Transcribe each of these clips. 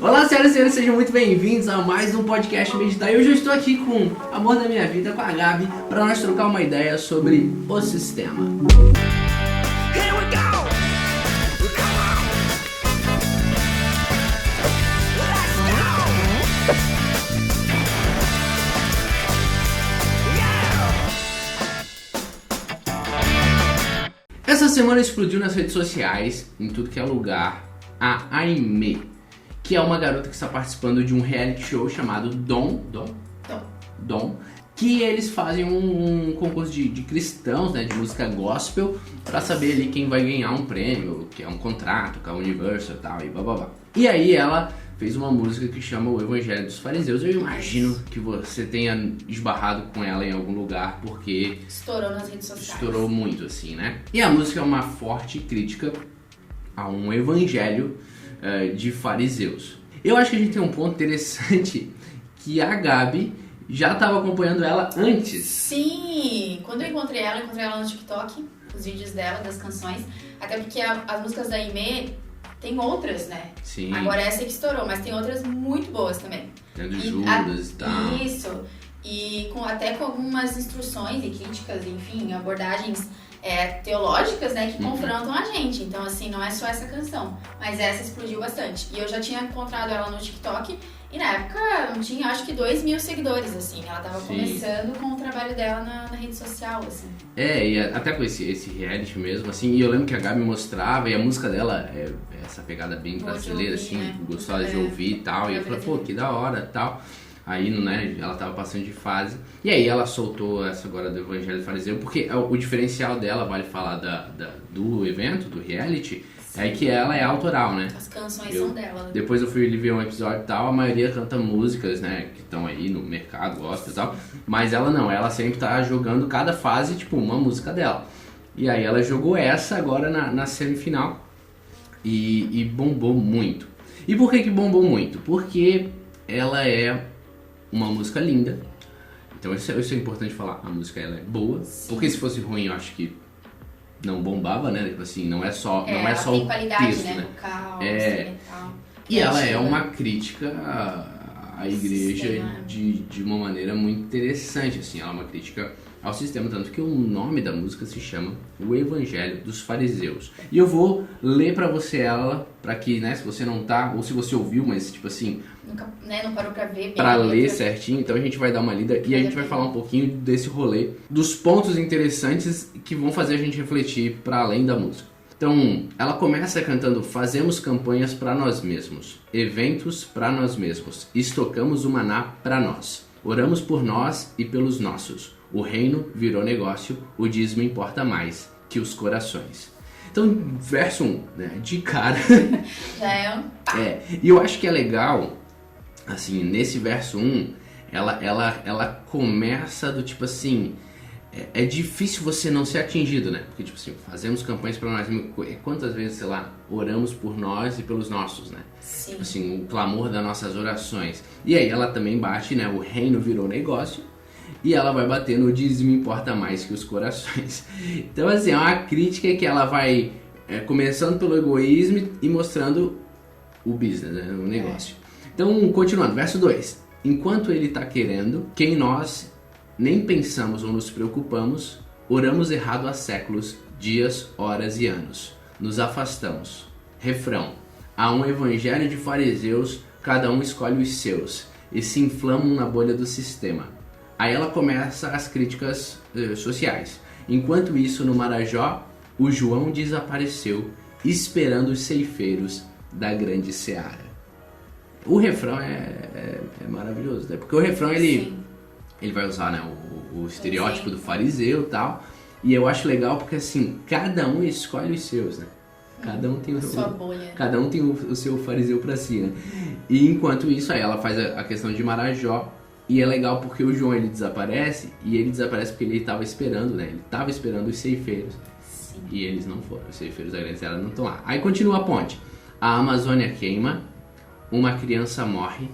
Olá, senhoras e senhores, sejam muito bem-vindos a mais um podcast Meditar. E hoje eu estou aqui com o amor da minha vida, com a Gabi, para nós trocar uma ideia sobre o sistema. Essa semana explodiu nas redes sociais, em tudo que é lugar, a Aimee, que é uma garota que está participando de um reality show chamado Dom, que eles fazem um concurso de cristãos, né, de música gospel, para saber ali quem vai ganhar um prêmio, que é um contrato com a Universal e tal, e blá. E aí ela fez uma música que chama O Evangelho dos Fariseus. Eu imagino que você tenha esbarrado com ela em algum lugar, porque estourou nas redes sociais. Estourou muito, assim, né? E a música é uma forte crítica a um evangelho de fariseus. Eu acho que a gente tem um ponto interessante, que a Gabi já estava acompanhando ela antes. Sim! Quando eu encontrei ela no TikTok, os vídeos dela, das canções, até porque as músicas da Aimee tem outras, né? Sim. Agora essa que estourou, mas tem outras muito boas também. Tendo Judas e tal. Isso. E até com algumas instruções e críticas, enfim, abordagens teológicas, né, que confrontam a gente. Então, assim, não é só essa canção, mas essa explodiu bastante. E eu já tinha encontrado ela no TikTok e na época não tinha, acho que 2.000 seguidores, assim. Ela tava começando com o trabalho dela na rede social, assim. E até com esse reality mesmo, assim, e eu lembro que a Gabi mostrava, e a música dela é essa pegada bem brasileira, assim, né? Gostosa de ouvir e tal, e eu falei, pô, que da hora e tal. Aí, né, ela tava passando de fase. E aí ela soltou essa agora do Evangelho do Fariseu, porque o diferencial dela, vale falar do evento, do reality, é que ela é autoral, né? As canções são dela. Depois eu fui ver um episódio e tal, a maioria canta músicas, né, que estão aí no mercado, gosta e tal. Mas ela não, ela sempre tá jogando cada fase, tipo, uma música dela. E aí ela jogou essa agora na semifinal e bombou muito. E por que bombou muito? Porque ela é uma música linda. Então isso é importante falar. A música ela é boa. Sim. Porque se fosse ruim, eu acho que não bombava, né? Tipo assim, não é só o texto, né? Vocal, e ela é uma crítica à igreja de uma maneira muito interessante, assim. Ela é uma crítica ao sistema, tanto que o nome da música se chama O Evangelho dos Fariseus. E eu vou ler pra você ela, pra que, né, se você não tá, ou se você ouviu, mas tipo assim, nunca, né, não parou pra ver bem, pra ler certinho, então a gente vai dar uma lida e a gente vai falar um pouquinho desse rolê, dos pontos interessantes que vão fazer a gente refletir pra além da música. Então, ela começa cantando: fazemos campanhas pra nós mesmos, eventos pra nós mesmos, estocamos o maná pra nós, oramos por nós e pelos nossos. O reino virou negócio, o dízimo importa mais que os corações. Então, verso 1, né, de cara. Já é um... E eu acho que é legal, assim, nesse verso 1, ela começa do tipo assim, é difícil você não ser atingido, né? Porque, tipo assim, fazemos campanhas para nós, quantas vezes, sei lá, oramos por nós e pelos nossos, né? Sim. Tipo assim, o clamor das nossas orações. E aí ela também bate, né, o reino virou negócio. E ela vai bater no dízimo importa mais que os corações. Então, assim, é uma crítica que ela vai começando pelo egoísmo e mostrando o business, né, o negócio. Então, continuando, verso 2. Enquanto ele está querendo, quem nós nem pensamos ou nos preocupamos, oramos errado há séculos, dias, horas e anos. Nos afastamos. Refrão. Há um evangelho de fariseus, cada um escolhe os seus, e se inflamam na bolha do sistema. Aí ela começa as críticas sociais. Enquanto isso, no Marajó, o João desapareceu, esperando os ceifeiros da grande seara. O refrão é maravilhoso, né? Porque o refrão ele vai usar, né, o estereótipo do fariseu e tal. E eu acho legal porque assim, cada um escolhe os seus, né? Cada um tem sua bolha. Cada um tem o seu fariseu pra si, né? E enquanto isso, aí ela faz a questão de Marajó. E é legal porque o João ele desaparece, e ele desaparece porque ele estava esperando, né? Ele estava esperando os ceifeiros. Sim. E eles não foram, os ceifeiros da grande seara não estão lá. Aí continua a ponte. A Amazônia queima, uma criança morre,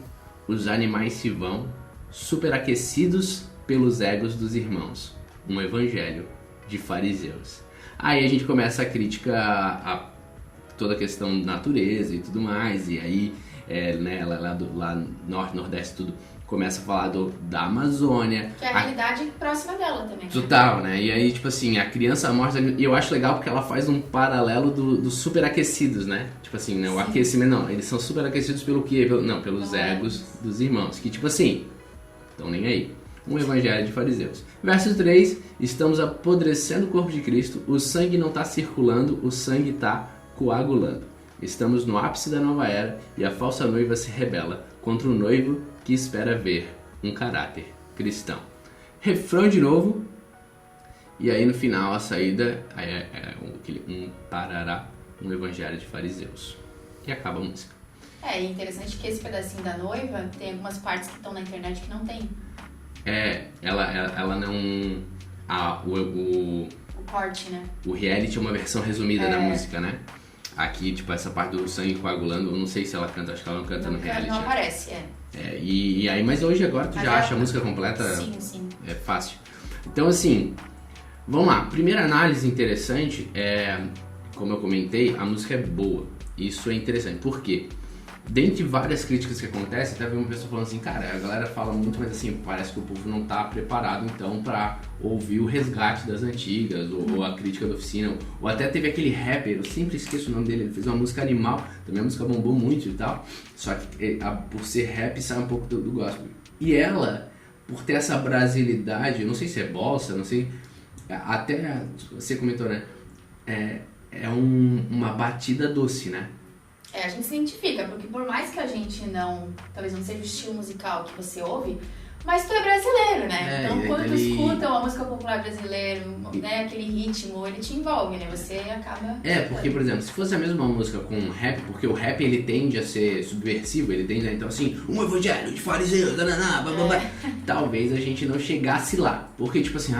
os animais se vão, superaquecidos pelos egos dos irmãos. Um evangelho de fariseus. Aí a gente começa a crítica a toda a questão da natureza e tudo mais, e aí né, lá norte, nordeste, tudo, começa a falar da Amazônia. Que é a realidade próxima dela também. Total, né? E aí, tipo assim, a criança mostra... E eu acho legal porque ela faz um paralelo dos superaquecidos, né? Tipo assim, né? O aquecimento, não, eles são superaquecidos pelo quê? Pelos egos dos irmãos. Que, tipo assim, estão nem aí. Um evangelho de fariseus. Verso 3, estamos apodrecendo o corpo de Cristo, o sangue não está circulando, o sangue está coagulando. Estamos no ápice da nova era e a falsa noiva se rebela contra o noivo que espera ver um caráter cristão. Refrão de novo, e aí no final a saída um parará, um evangelho de fariseus. E acaba a música. É interessante que esse pedacinho da noiva tem algumas partes que estão na internet que não tem. Ela não... O corte, né? O reality é uma versão resumida da música, né? Aqui, tipo, essa parte do sangue coagulando, eu não sei se ela canta, acho que ela não canta no reality. Não aparece, e aí, mas hoje agora tu já acha a música completa. Sim. É fácil. Então, assim, vamos lá. Primeira análise interessante como eu comentei, a música é boa. Isso é interessante. Por quê? Dentre várias críticas que acontecem, até vi uma pessoa falando assim, cara, a galera fala muito, mas assim, parece que o povo não tá preparado então pra ouvir o resgate das antigas, ou a crítica da oficina, ou até teve aquele rapper, eu sempre esqueço o nome dele, ele fez uma música Animal, também a música bombou muito e tal, só que por ser rap sai um pouco do gospel. E ela, por ter essa brasilidade, eu não sei se é bolsa, não sei, até você comentou, né, uma batida doce, né? A gente se identifica, porque por mais que a gente talvez não seja o estilo musical que você ouve, mas tu é brasileiro, né? Então quando tu escuta uma música popular brasileira, né, aquele ritmo, ele te envolve, né? Você acaba... porque, por exemplo, se fosse a mesma música com rap, porque o rap ele tende a ser subversivo, ele tende a, então assim, um evangelho de fariseus, talvez a gente não chegasse lá, porque tipo assim,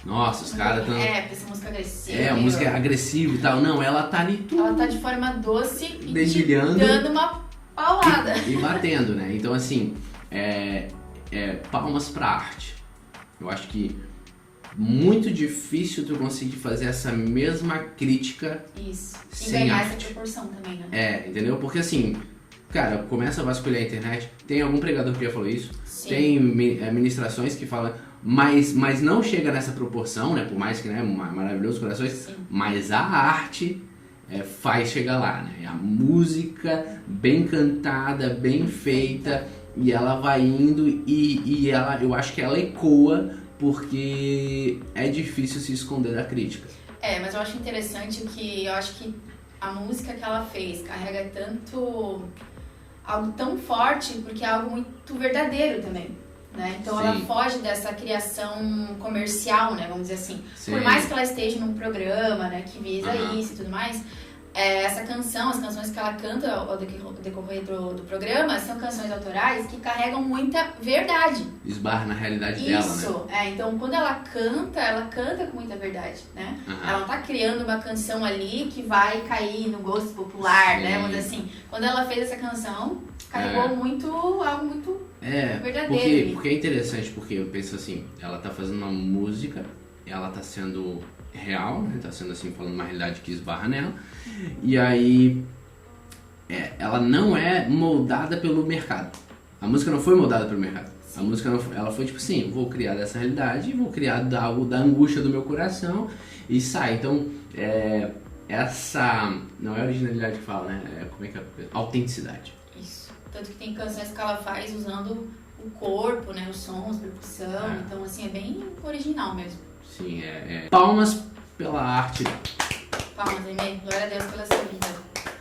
nossa, os caras estão... essa música agressiva. A música é agressiva e tal. Não, ela tá ali tudo... Ela tá de forma doce e dedilhando, dando uma paulada. E batendo, né? Então, assim, palmas pra arte. Eu acho que muito difícil tu conseguir fazer essa mesma crítica sem ganhar essa proporção também, né? Entendeu? Porque, assim, cara, começa a vasculhar a internet. Tem algum pregador que já falou isso? Sim. Tem ministrações que falam... Mas não chega nessa proporção, né? Por mais que, né, maravilhosos corações, Sim. Mas a arte faz chegar lá, né? A música bem cantada, bem feita, e ela vai indo e eu acho que ela ecoa porque é difícil se esconder da crítica. Mas eu acho interessante que eu acho que a música que ela fez carrega algo tão forte, porque é algo muito verdadeiro também. Né? Então ela foge dessa criação comercial, né? Vamos dizer assim. Sim. Por mais que ela esteja num programa, né, que visa isso e tudo mais, essa canção, as canções que ela canta ao decorrer do programa são canções autorais que carregam muita verdade. Esbarra na realidade dela, né? Isso, então quando ela canta com muita verdade, né? Ela não tá criando uma canção ali que vai cair no gosto popular, né? Vamos dizer assim. Quando ela fez essa canção, carregou algo muito verdadeiro. Porque é interessante, porque eu penso assim, ela tá fazendo uma música, ela tá sendo real, né? Tá sendo assim, falando uma realidade que esbarra nela, e aí ela não é moldada pelo mercado. A música não foi moldada pelo mercado. A música ela foi tipo assim, vou criar dessa realidade, vou criar algo da angústia do meu coração e sai. Então, essa não é originalidade que fala, né? Como é que é? Autenticidade. Isso. Tanto que tem canções que ela faz usando o corpo, né? Os sons, percussão. Então, assim, é bem original mesmo. Sim, Palmas pela arte. Palmas, Aimee. Glória a Deus pela sua vida.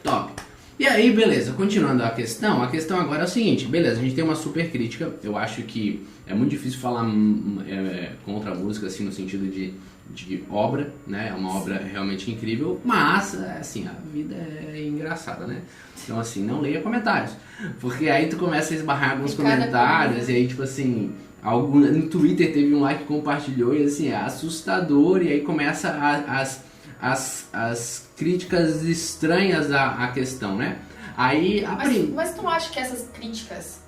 Top. E aí, beleza, continuando a questão agora é o seguinte, beleza, a gente tem uma super crítica, eu acho que é muito difícil falar contra a música, assim, no sentido de obra, né, é uma obra realmente incrível, mas, assim, a vida é engraçada, né, então, assim, não leia comentários, porque aí tu começa a esbarrar alguns comentários, e aí, tipo assim, no Twitter teve um like que compartilhou, e assim, é assustador, e aí começa as críticas estranhas à questão, né? Aí mas tu não acha que essas críticas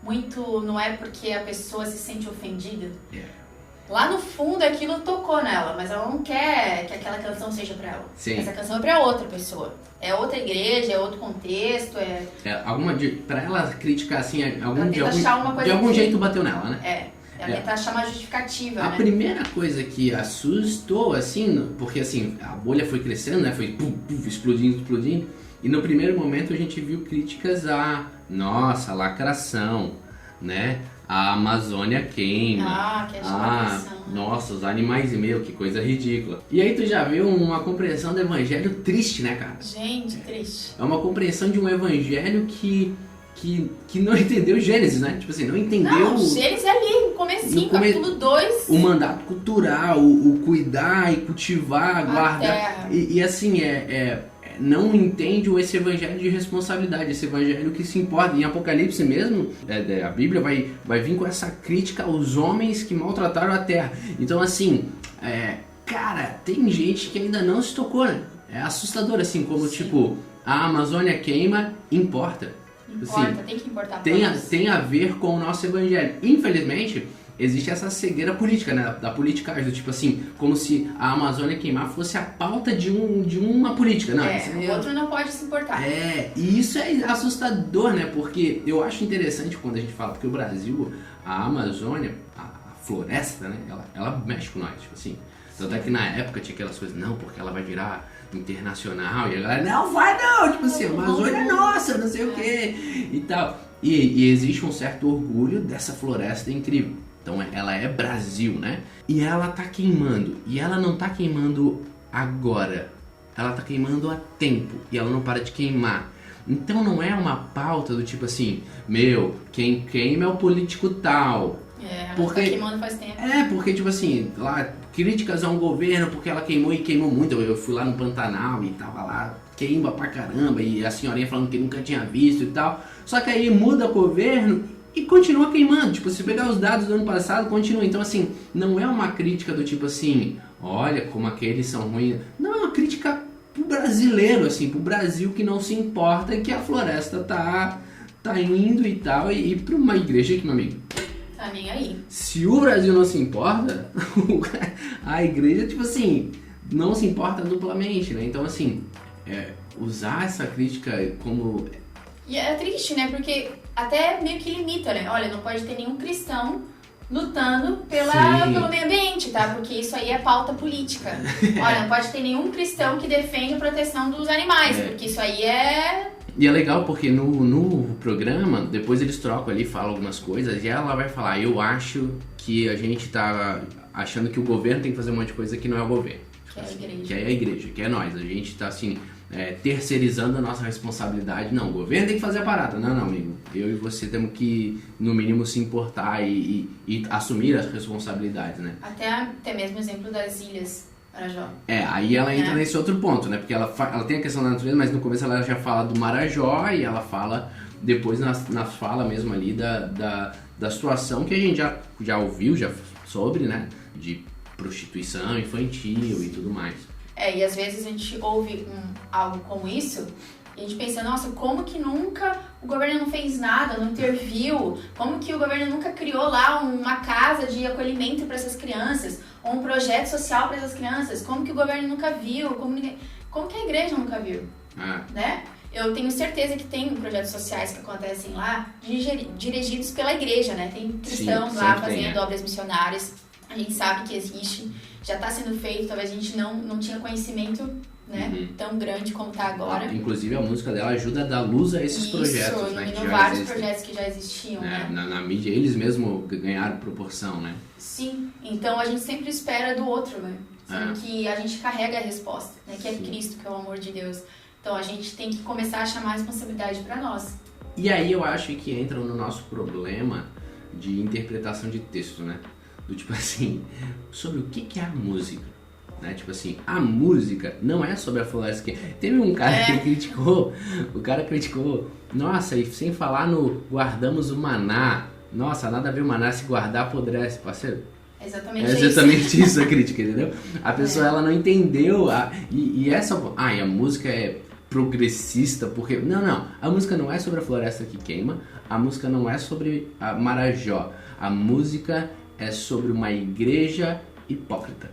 muito não é porque a pessoa se sente ofendida? lá no fundo aquilo tocou nela, mas ela não quer que aquela canção seja pra ela. Sim. Essa canção é pra outra pessoa. É outra igreja, é outro contexto, Pra ela criticar assim, de algum jeito bateu nela, né? Ela tenta achar uma justificativa, A né? primeira coisa que assustou, assim, porque assim, a bolha foi crescendo, né? Foi pum, pum, explodindo. E no primeiro momento a gente viu críticas nossa, lacração, né? A Amazônia queima. Que é lacração. Nossa, os animais que coisa ridícula. E aí tu já viu uma compreensão do evangelho triste, né, cara? Gente, triste. É uma compreensão de um evangelho que não entendeu Gênesis, né? Tipo assim, não entendeu... Não, Gênesis é ali, no comecinho, capítulo 2. O mandato cultural, o cuidar e cultivar, guardar. Terra. E assim, não entende esse evangelho de responsabilidade, esse evangelho que se importa. Em Apocalipse mesmo, a Bíblia vai vir com essa crítica aos homens que maltrataram a terra. Então assim, cara, tem gente que ainda não se tocou, né? É assustador, assim, como Sim. Tipo, a Amazônia queima, importa. Assim, Tem que importar pra nós. tem a ver com o nosso evangelho. Infelizmente, existe essa cegueira política, né? Da politicagem, do tipo assim, como se a Amazônia queimar fosse a pauta de uma política. Não, O outro não pode se importar. E isso é assustador, né? Porque eu acho interessante quando a gente fala, porque o Brasil, a Amazônia, a floresta, né? Ela mexe com nós, tipo assim. Tanto é que na época tinha aquelas coisas, não, porque ela vai virar internacional, e a galera, não vai não, tipo assim, a Amazônia é nossa, não sei o que, e tal. E existe um certo orgulho dessa floresta incrível. Então ela é Brasil, né? E ela tá queimando, e ela não tá queimando agora, ela tá queimando há tempo, e ela não para de queimar. Então não é uma pauta do tipo assim, quem queima é o político tal. Porque tá queimando faz tempo. Porque tipo assim, lá, críticas a um governo porque ela queimou muito. Eu fui lá no Pantanal e tava lá, queima pra caramba, e a senhorinha falando que nunca tinha visto e tal. Só que aí muda o governo e continua queimando. Tipo, se pegar os dados do ano passado, continua. Então assim, não é uma crítica do tipo assim, olha como aqueles são ruins. Não, é uma crítica pro brasileiro, assim, pro Brasil que não se importa que a floresta tá indo e tal, e pra uma igreja que, meu amigo, tá nem aí. Se o Brasil não se importa, a igreja, tipo assim, não se importa duplamente, né? Então, assim, usar essa crítica como... E é triste, né? Porque até meio que limita, né? Olha, não pode ter nenhum cristão lutando pelo meio ambiente, tá? Porque isso aí é pauta política. Olha, não pode ter nenhum cristão que defende a proteção dos animais, porque isso aí é... E é legal porque no programa, depois eles trocam ali, falam algumas coisas, e ela vai falar, eu acho que a gente tá achando que o governo tem que fazer um monte de coisa que não é o governo. Que é a igreja. Que é a igreja, que é nós. A gente tá assim, terceirizando a nossa responsabilidade. Não, o governo tem que fazer a parada. Não, amigo. Eu e você temos que, no mínimo, se importar e assumir as responsabilidades, né? Até mesmo o exemplo das ilhas. Marajó. Aí ela entra nesse outro ponto, né? Porque ela tem a questão da natureza, mas no começo ela já fala do Marajó e ela fala depois na fala mesmo ali da situação que a gente já ouviu sobre, né? De prostituição infantil e tudo mais. E às vezes a gente ouve algo como isso e a gente pensa, nossa, como que nunca o governo não fez nada, não interviu? Como que o governo nunca criou lá uma casa de acolhimento para essas crianças? Ou um projeto social para essas crianças? Como que o governo nunca viu? Como que a igreja nunca viu? Né? Eu tenho certeza que tem projetos sociais que acontecem lá dirigidos pela igreja, né? Tem cristãos lá fazendo obras missionárias. A gente sabe que existe, já está sendo feito, talvez a gente não tinha conhecimento, né, tão grande como está agora. Inclusive a música dela ajuda a dar luz a esses projetos, né? Isso, vários projetos que já existiam, né? Na mídia eles mesmos ganharam proporção, né? Sim, então a gente sempre espera do outro, né? Sendo que a gente carrega a resposta, né? Que é Cristo, que é o amor de Deus. Então a gente tem que começar a chamar a responsabilidade para nós. E aí eu acho que entra no nosso problema de interpretação de texto, né? Do tipo assim, sobre o que é a música, né? Tipo assim, a música não é sobre a floresta que... Teve um cara que criticou, nossa, e sem falar no guardamos o maná, nossa, nada a ver o maná, se guardar apodrece, parceiro. É exatamente isso a crítica, entendeu? A pessoa, ela não entendeu, e a música é progressista, porque... Não, a música não é sobre a floresta que queima, a música não é sobre a Marajó, a música é sobre uma igreja hipócrita.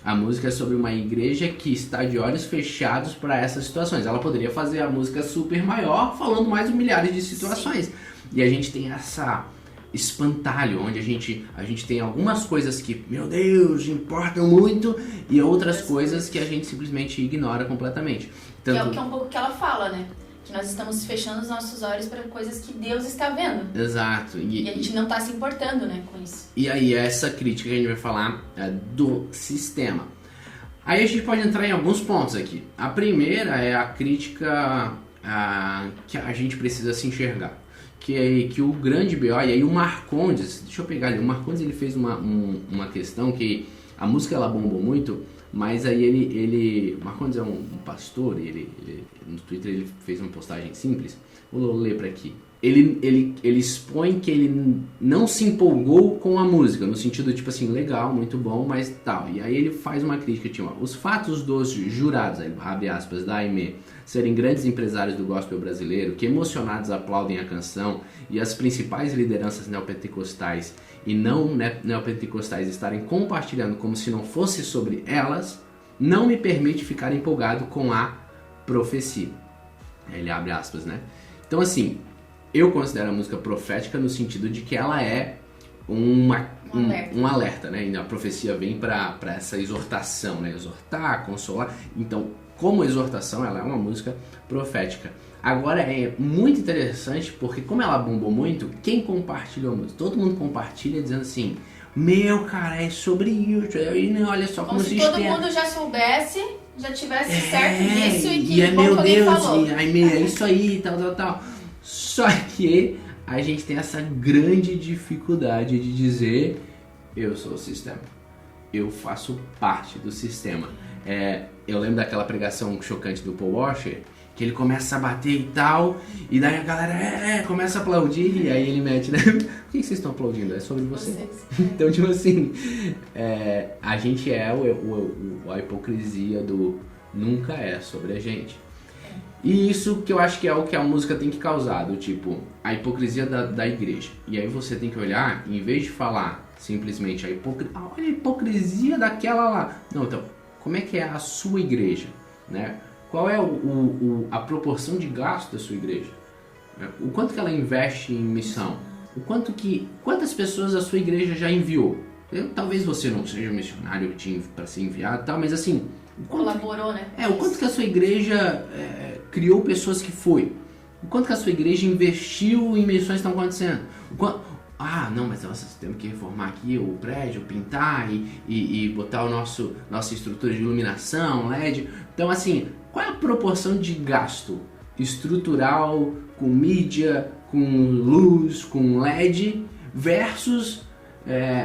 A música é sobre uma igreja que está de olhos fechados para essas situações. Ela poderia fazer a música super maior, falando mais de milhares de situações. Sim. E a gente tem essa espantalho, onde a gente tem algumas coisas que, meu Deus, importam muito, e outras coisas que a gente simplesmente ignora completamente. Tanto... Que é um pouco que ela fala, né? Que nós estamos fechando os nossos olhos para coisas que Deus está vendo. Exato. E a gente não está se importando, né, com isso. E aí, essa crítica que a gente vai falar é do sistema. Aí a gente pode entrar em alguns pontos aqui. A primeira é a crítica que a gente precisa se enxergar. Que o grande B.O., e aí o Marcondes, deixa eu pegar ali, o Marcondes ele fez uma questão que a música ela bombou muito, mas aí o Marcondes é um pastor, ele no Twitter ele fez uma postagem simples, vou ler para aqui. Ele expõe que ele não se empolgou com a música, no sentido tipo assim, legal, muito bom, mas tal. E aí ele faz uma crítica, tipo, os fatos dos jurados, abre aspas, da AIME, serem grandes empresários do gospel brasileiro, que emocionados aplaudem a canção, e as principais lideranças neopentecostais e não neopentecostais estarem compartilhando como se não fosse sobre elas, não me permite ficar empolgado com a profecia. Aí ele abre aspas, né? Então assim, eu considero a música profética no sentido de que ela é um alerta, né? E a profecia vem para essa exortação, né? Exortar, consolar. Então, como exortação, ela é uma música profética. Agora, é muito interessante porque como ela bombou muito, quem compartilhou a música? Todo mundo compartilha dizendo assim, meu, cara, é sobre isso. E olha só como se todo mundo já soubesse, já tivesse certo disso e que é meu Deus, falou. É isso aí, tal. Só que a gente tem essa grande dificuldade de dizer eu sou o sistema, eu faço parte do sistema. Eu lembro daquela pregação chocante do Paul Washer, que ele começa a bater e tal, e daí a galera começa a aplaudir, e aí ele mete, né? Por que vocês estão aplaudindo? É sobre vocês. Então, tipo assim, a gente a hipocrisia do nunca é sobre a gente. E isso que eu acho que é o que a música tem que causar, do tipo, a hipocrisia da igreja. E aí você tem que olhar, em vez de falar simplesmente olha a hipocrisia daquela lá. Não, então, como é que é a sua igreja, né? Qual é a proporção de gasto da sua igreja? O quanto que ela investe em missão? Quantas pessoas a sua igreja já enviou? Talvez você não seja um missionário para ser enviado, tal, mas assim... Colaborou, né? O quanto que a sua igreja criou pessoas que foi? O quanto que a sua igreja investiu em missões que estão acontecendo? Não, mas nós temos que reformar aqui o prédio, pintar e botar nossa estrutura de iluminação, LED. Então, assim, qual é a proporção de gasto estrutural com mídia, com luz, com LED versus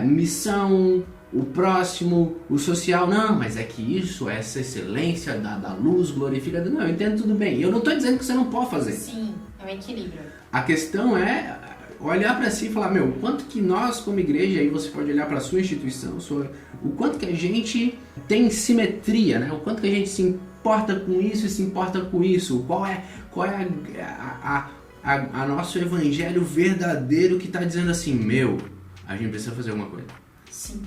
missão, o próximo, o social? Não, mas é que isso, essa excelência da luz glorifica. Não, eu entendo tudo bem. Eu não estou dizendo que você não pode fazer. Sim, é um equilíbrio. A questão é olhar para si e falar, o quanto que nós como igreja, aí você pode olhar para a sua instituição, o quanto que a gente tem simetria, né? O quanto que a gente se importa com isso e se importa com isso. Qual é a nosso evangelho verdadeiro que está dizendo assim, a gente precisa fazer alguma coisa. Sim.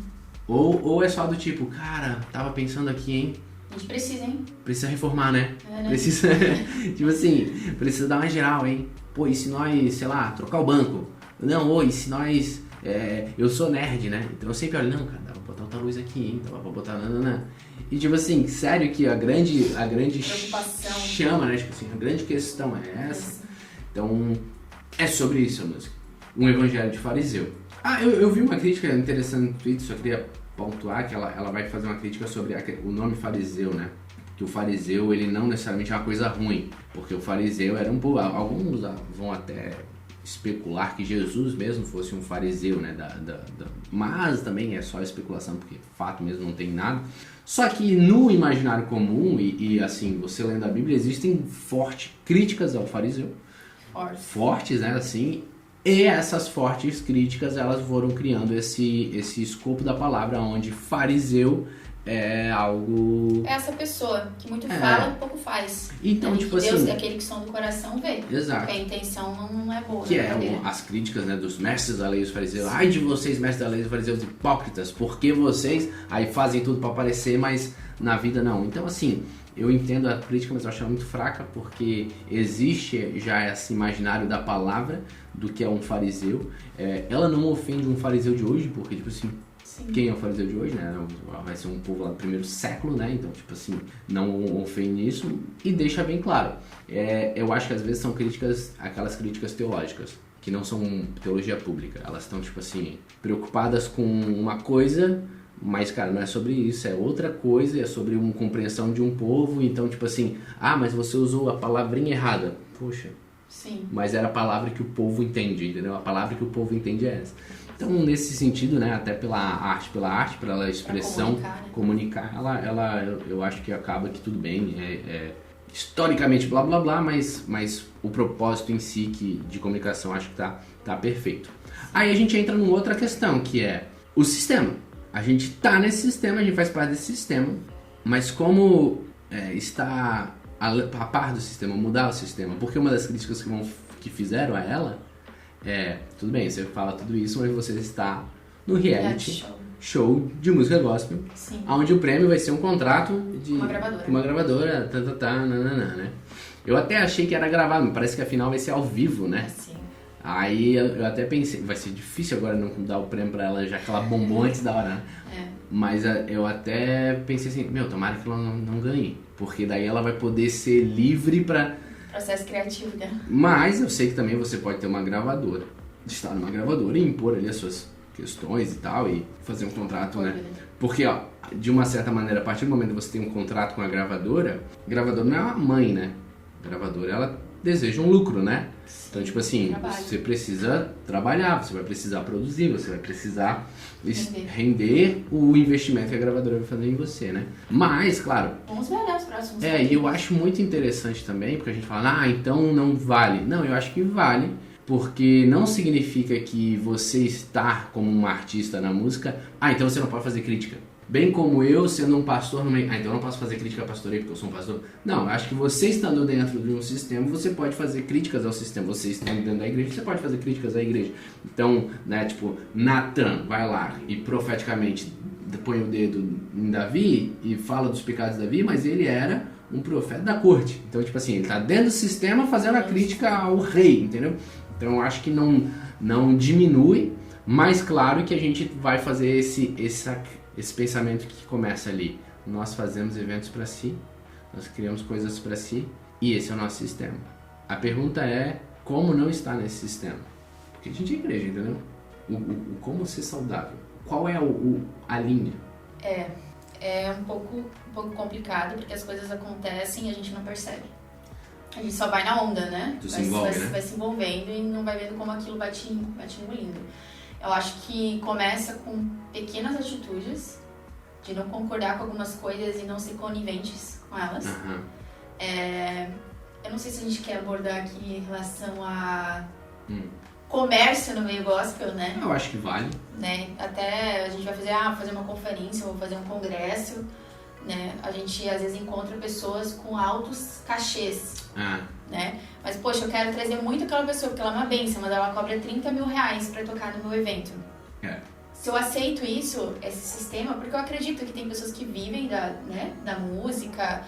Ou é só do tipo, cara, tava pensando aqui, hein? A gente precisa, hein? Precisa reformar, né? Precisa, tipo assim, precisa dar uma geral, hein? Pô, e se nós, sei lá, trocar o banco? Não, e se nós... eu sou nerd, né? Então eu sempre olho, não, cara, dá pra botar outra luz aqui, hein? Dá pra botar... Não. E tipo assim, sério que a grande preocupação, chama, né? Tipo assim, a grande questão é essa. Então, é sobre isso a música. Um evangelho de fariseu. Eu vi uma crítica interessante no Twitter, só queria pontuar que ela vai fazer uma crítica sobre o nome fariseu, né? Que o fariseu, ele não necessariamente é uma coisa ruim, porque o fariseu era um povo, alguns vão até especular que Jesus mesmo fosse um fariseu, né? Mas também é só especulação, porque fato mesmo não tem nada. Só que no imaginário comum, e assim, você lendo a Bíblia, existem fortes críticas ao fariseu. Fortes, né? Assim... E essas fortes críticas, elas foram criando esse escopo da palavra, onde fariseu é algo... É essa pessoa que muito fala e pouco faz. Então, né? tipo Deus assim... é aquele que som do coração vê. Exato. Porque a intenção não é boa. Que as críticas, né, dos mestres da lei e os fariseus. Ai de vocês, mestres da lei e os fariseus hipócritas, porque vocês aí fazem tudo pra aparecer, mas na vida não. Então, assim, eu entendo a crítica, mas eu acho ela muito fraca, porque existe já esse imaginário da palavra do que é um fariseu. Ela não ofende um fariseu de hoje, porque, tipo assim, quem é o fariseu de hoje, né? Vai ser um povo lá do primeiro século, né? Então, tipo assim, não ofende isso e deixa bem claro. Eu acho que às vezes são críticas, aquelas críticas teológicas, que não são teologia pública. Elas estão, tipo assim, preocupadas com uma coisa, mas, cara, não é sobre isso, é outra coisa, é sobre uma compreensão de um povo. Então, tipo assim, mas você usou a palavrinha errada. Poxa, sim. Mas era a palavra que o povo entende, entendeu? A palavra que o povo entende é essa. Então, nesse sentido, né, até pela arte, pela expressão, comunicar, eu acho que acaba que tudo bem, historicamente blá blá blá, mas o propósito em si de comunicação acho que tá perfeito. Aí a gente entra numa outra questão, que é o sistema. A gente tá nesse sistema, a gente faz parte desse sistema, mas como está a par do sistema, mudar o sistema? Porque uma das críticas que fizeram a ela tudo bem, você fala tudo isso, mas você está no reality show de música gospel, sim, onde o prêmio vai ser um contrato de uma gravadora, nananã, né? Eu até achei que era gravado, mas parece que a final vai ser ao vivo, né? Sim. Aí eu até pensei, vai ser difícil agora não dar o prêmio pra ela, já que ela bombou antes da hora, né? Mas eu até pensei assim, tomara que ela não ganhe, porque daí ela vai poder ser livre pra... Processo criativo dela. Mas eu sei que também você pode ter uma gravadora, estar numa gravadora e impor ali as suas questões e tal, e fazer um contrato, né? Porque, de uma certa maneira, a partir do momento que você tem um contrato com a gravadora não é uma mãe, né? A gravadora, ela deseja um lucro, né? Então, tipo assim, você precisa trabalhar, você vai precisar produzir, você vai precisar render o investimento que a gravadora vai fazer em você, né? Mas, claro... Vamos ver, né, os próximos. E eu acho muito interessante também, porque a gente fala, então não vale. Não, eu acho que vale, porque não significa que você estar como um artista na música, então você não pode fazer crítica. Bem como eu, sendo um pastor no meio, então eu não posso fazer crítica a pastoreio porque eu sou um pastor. Não, eu acho que você estando dentro de um sistema, você pode fazer críticas ao sistema. Você estando dentro da igreja, você pode fazer críticas à igreja. Então, né, tipo, Natan vai lá e profeticamente põe o dedo em Davi e fala dos pecados de Davi, mas ele era um profeta da corte. Então, tipo assim, ele tá dentro do sistema fazendo a crítica ao rei, entendeu? Então, eu acho que não diminui, mas claro que a gente vai fazer esse pensamento que começa ali. Nós fazemos eventos para si, nós criamos coisas para si, e esse é o nosso sistema. A pergunta é, como não estar nesse sistema? Porque a gente é igreja, entendeu? Como ser saudável? Qual é a linha? É um pouco complicado, porque as coisas acontecem e a gente não percebe. A gente só vai na onda, né? Vai se envolvendo e não vai vendo como aquilo vai te engolindo. Eu acho que começa com pequenas atitudes, de não concordar com algumas coisas e não ser coniventes com elas. Uhum. Eu não sei se a gente quer abordar aqui em relação a comércio no meio gospel, né? Eu acho que vale. Né? Até a gente vai fazer uma conferência ou fazer um congresso, né? A gente às vezes encontra pessoas com altos cachês. Né? Mas, poxa, eu quero trazer muito aquela pessoa, porque ela é uma bênção, mas ela cobra 30 mil reais pra tocar no meu evento. Se eu aceito esse sistema, porque eu acredito que tem pessoas que vivem da música,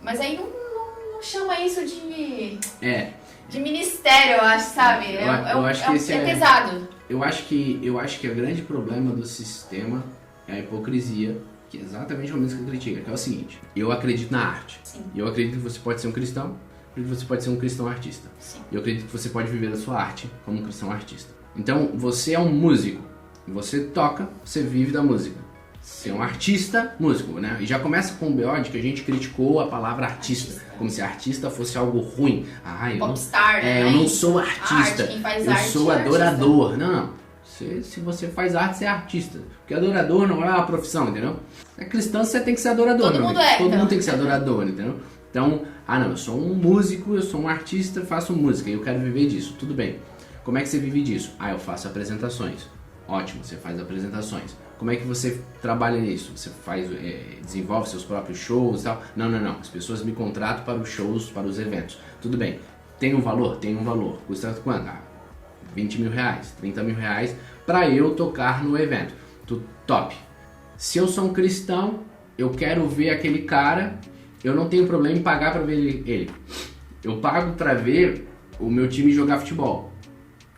mas aí não chama isso de ministério, eu acho, sabe? Eu acho que é pesado. Eu acho que o grande problema do sistema é a hipocrisia, que é exatamente a música critica, que é o seguinte: eu acredito na arte. Sim. E eu acredito que você pode ser um cristão, eu acredito que você pode ser um cristão artista. Sim. E eu acredito que você pode viver a sua arte como um cristão artista. Então, você é um músico, você toca, você vive da música. Você é um artista, músico, né? E já começa com o BO de que a gente criticou a palavra artista, como se artista fosse algo ruim. Popstar, né? Eu não sou artista, quem faz eu arte sou é adorador. Não. Se você faz arte, você é artista. Porque adorador não é uma profissão, entendeu? É cristão, você tem que ser adorador. Todo mundo tem que ser adorador, entendeu? Então, eu sou um músico, eu sou um artista, faço música e eu quero viver disso. Tudo bem. Como é que você vive disso? Eu faço apresentações. Ótimo, você faz apresentações. como é que você trabalha nisso? Você desenvolve seus próprios shows e tal? Não. As pessoas me contratam para os shows, para os eventos. Tudo bem. Tem um valor? Tem um valor. Custa quanto? 20 mil reais, 30 mil reais para eu tocar no evento. Top. Se eu sou um cristão, eu quero ver aquele cara, eu não tenho problema em pagar para ver ele. Eu pago para ver o meu time jogar futebol.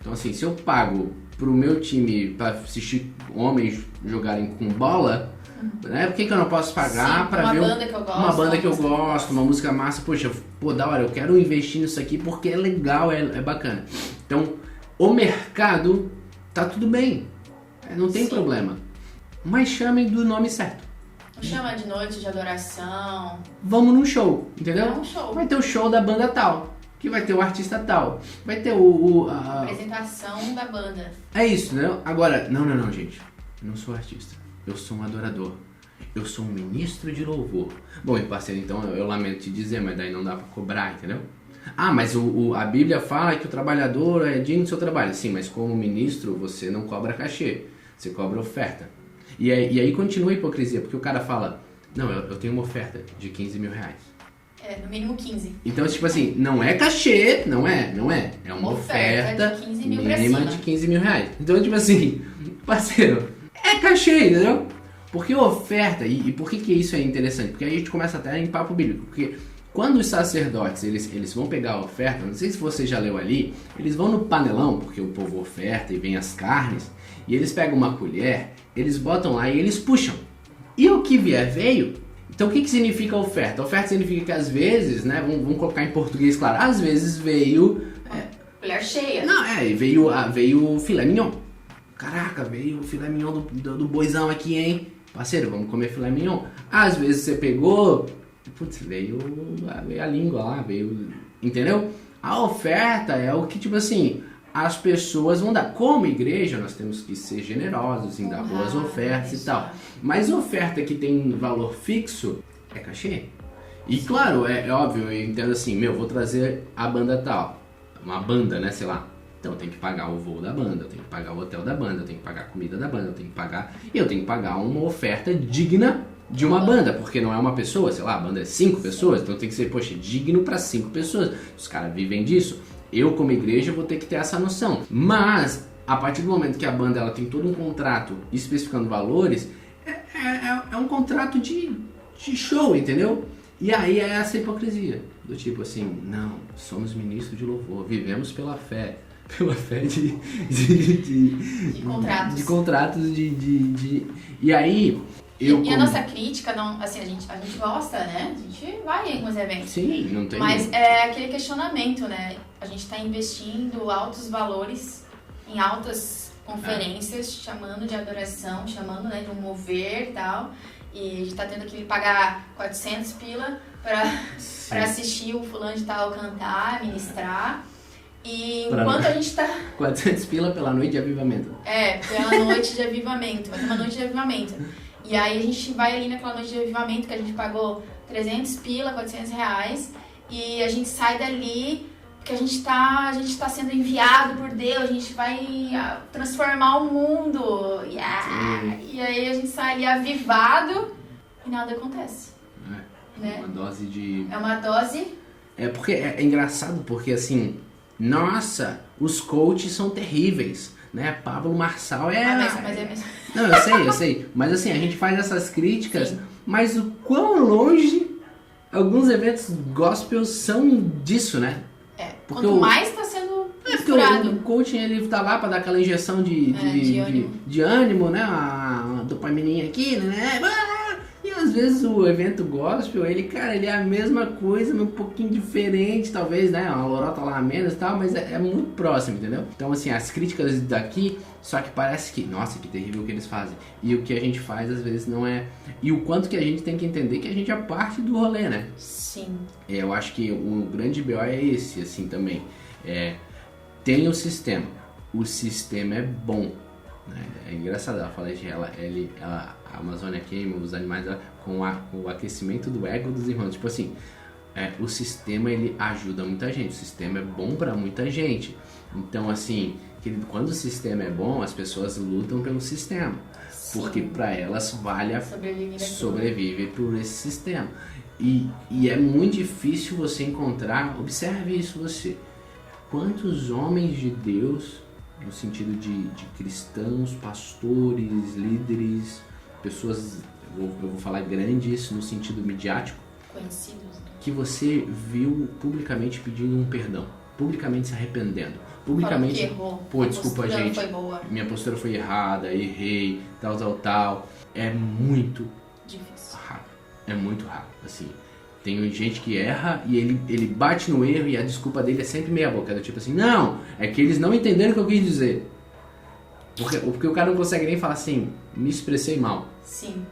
Então assim, se eu pago pro meu time para assistir homens jogarem com bola, né? Por que eu não posso pagar para ver uma banda que eu gosto, uma música massa? Poxa, da hora, eu quero investir nisso aqui porque é legal, é bacana. Então, o mercado tá tudo bem, não tem problema. Mas chamem do nome certo. Não chama de noite de adoração. Vamos num show, entendeu? É um show. Vai ter o show da banda tal, que vai ter o artista tal, vai ter a apresentação da banda. É isso, né? Agora, não, gente. Eu não sou artista. Eu sou um adorador. Eu sou um ministro de louvor. Bom, e parceiro, então eu lamento te dizer, mas daí não dá pra cobrar, entendeu? Mas a Bíblia fala que o trabalhador é digno do seu trabalho. Sim, mas como ministro você não cobra cachê, você cobra oferta. E aí continua a hipocrisia, porque o cara fala, não, eu tenho uma oferta de 15 mil reais. No mínimo 15. Então, tipo assim, não é cachê, não é. É uma oferta de 15 mil mínima de 15 mil reais. Então, tipo assim, parceiro, é cachê, entendeu? Porque oferta, e por que isso é interessante? Porque aí a gente começa até em papo bíblico, porque quando os sacerdotes, eles vão pegar a oferta, não sei se você já leu ali, eles vão no panelão, porque o povo oferta e vem as carnes, e eles pegam uma colher, eles botam lá e eles puxam. E o que vier veio. Então o que significa oferta? Oferta significa que às vezes, né, vamos colocar em português claro, às vezes veio... colher cheia. Não, veio filé mignon. Caraca, veio o filé mignon do boizão aqui, hein? Parceiro, vamos comer filé mignon. Às vezes você pegou... Putz, veio a língua lá, entendeu? A oferta é o que, tipo assim, as pessoas vão dar. Como igreja, nós temos que ser generosos em dar boas ofertas e tal. Mas oferta que tem valor fixo é cachê. E claro, é óbvio, eu entendo assim, vou trazer a banda tal. Uma banda, né, sei lá. Então eu tenho que pagar o voo da banda, eu tenho que pagar o hotel da banda, eu tenho que pagar a comida da banda, eu tenho que pagar uma oferta digna de uma banda, porque não é uma pessoa, sei lá, a banda é 5 pessoas, então tem que ser, digno para 5 pessoas. Os caras vivem disso. Eu, como igreja, vou ter que ter essa noção. Mas, a partir do momento que a banda ela tem todo um contrato especificando valores, é um contrato de show, entendeu? E aí é essa hipocrisia, do tipo assim, não, somos ministros de louvor, vivemos pela fé de contratos. De contratos, e aí... E a nossa crítica, não, assim, a gente gosta, né? A gente vai em alguns eventos. Sim, não tem. Mas é aquele questionamento, né? A gente está investindo altos valores em altas conferências, chamando de adoração, chamando, né, de um mover e tal. E a gente tá tendo que pagar 400 pila para assistir o fulano de tal cantar, ministrar. E enquanto a gente tá... 400 pila pela noite de avivamento. Pela noite de avivamento. Vai ter uma noite de avivamento. E aí a gente vai ali naquela noite de avivamento que a gente pagou 300 pila, 400 reais. E a gente sai dali porque a gente tá sendo enviado por Deus. A gente vai transformar o mundo. E aí a gente sai ali avivado e nada acontece. Né? Uma dose de... É uma dose... Porque é engraçado porque assim... Nossa, os coaches são terríveis, né? Pablo Marçal mas é mesmo. Não, eu sei. Mas assim, a gente faz essas críticas, Sim. Mas o quão longe alguns eventos gospel são disso, né? Porque quanto mais está sendo misturado. O coaching, ele tá lá para dar aquela injeção de ânimo, né? A dopamininha aqui, né? E às vezes o evento gospel, ele é a mesma coisa, um pouquinho diferente, talvez, né? Uma lorota lá a menos e tal, mas é muito próximo, entendeu? Então, assim, as críticas daqui, só que parece que, nossa, que terrível o que eles fazem. E o que a gente faz, às vezes, não é... E o quanto que a gente tem que entender que a gente é parte do rolê, né? Sim. Eu acho que o grande BO é esse, assim, também. Tem o sistema é bom. É engraçado, ela fala de a Amazônia queima os animais com o aquecimento do ego dos irmãos. Tipo assim, o sistema ele ajuda muita gente, o sistema é bom para muita gente. Então, assim, quando o sistema é bom, as pessoas lutam pelo sistema. Sim. Porque para elas vale sobreviver por esse sistema. E é muito difícil você encontrar, observe isso você, quantos homens de Deus, no sentido de cristãos, pastores, líderes, pessoas, eu vou falar grandes no sentido midiático, conhecidos, que você viu publicamente pedindo um perdão, publicamente se arrependendo, publicamente, que errou. Pô, desculpa gente, foi boa. Minha postura foi errada, errei, tal, é muito difícil, raro, é muito raro, assim, tem gente que erra e ele bate no erro e a desculpa dele é sempre meia boca, do tipo assim, não, é que eles não entenderam o que eu quis dizer, porque o cara não consegue nem falar assim, me expressei mal. Sim.